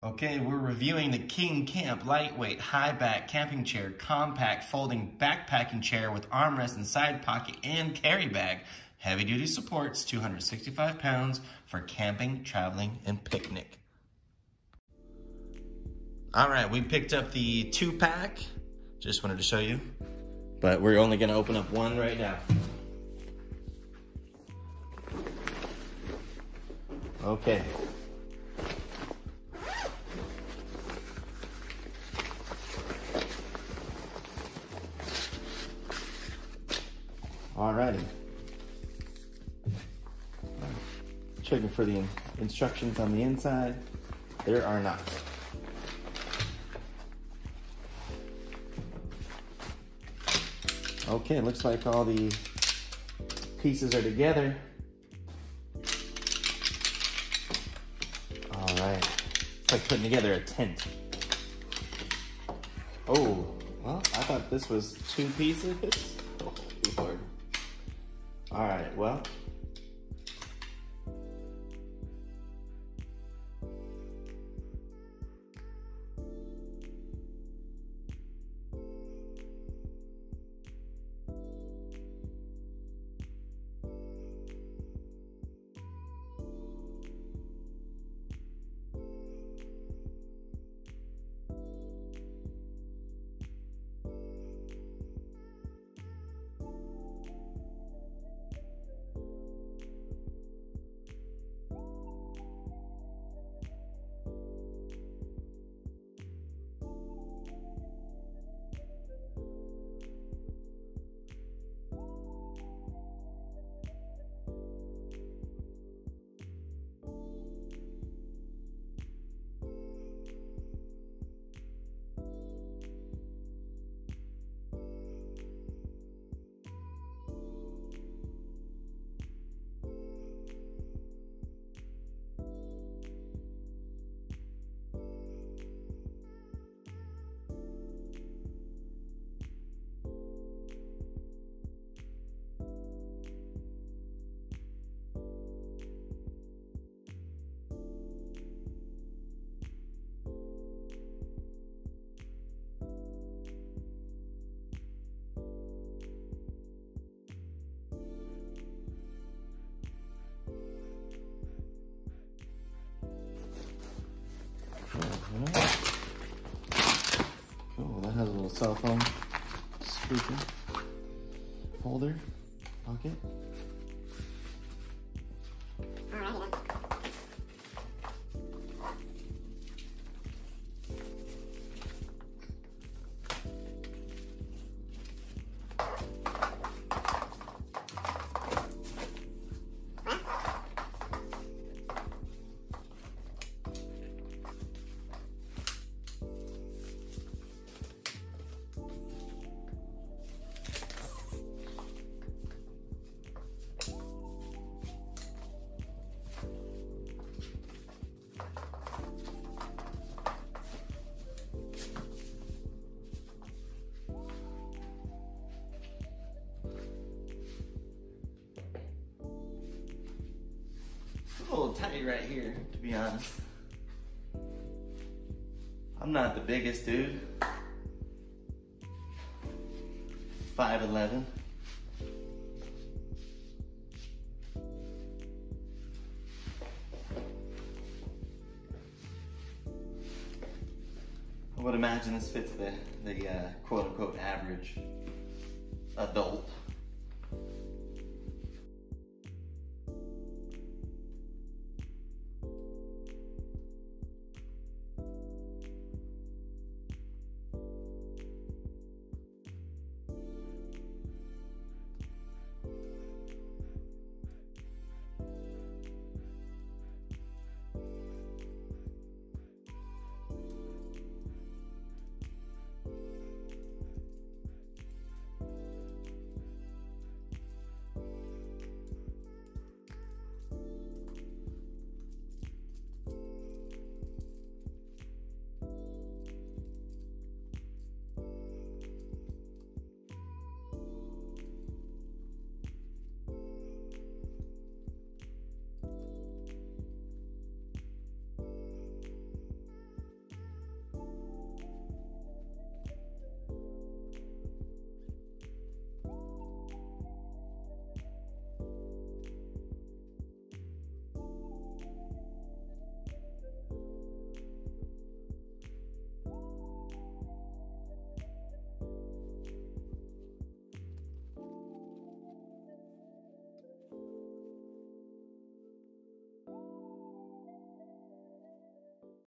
Okay, we're reviewing the KingCamp lightweight high back camping chair, compact folding backpacking chair with armrest and side pocket and carry bag. Heavy duty supports, 265 pounds for camping, traveling, and picnic. All right, we picked up the 2-pack. Just wanted to show you, but we're only gonna open up one right now. Okay. Alrighty. Checking for the instructions on the inside. There are not. Okay, looks like all the pieces are together. Alright. It's like putting together a tent. Oh, well, I thought this was 2 pieces. Oh, Lord. All right, well. Cool, that has a little cell phone speaker holder pocket. A little tight right here, to be honest. I'm not the biggest dude. 5'11". I would imagine this fits the quote-unquote average adult.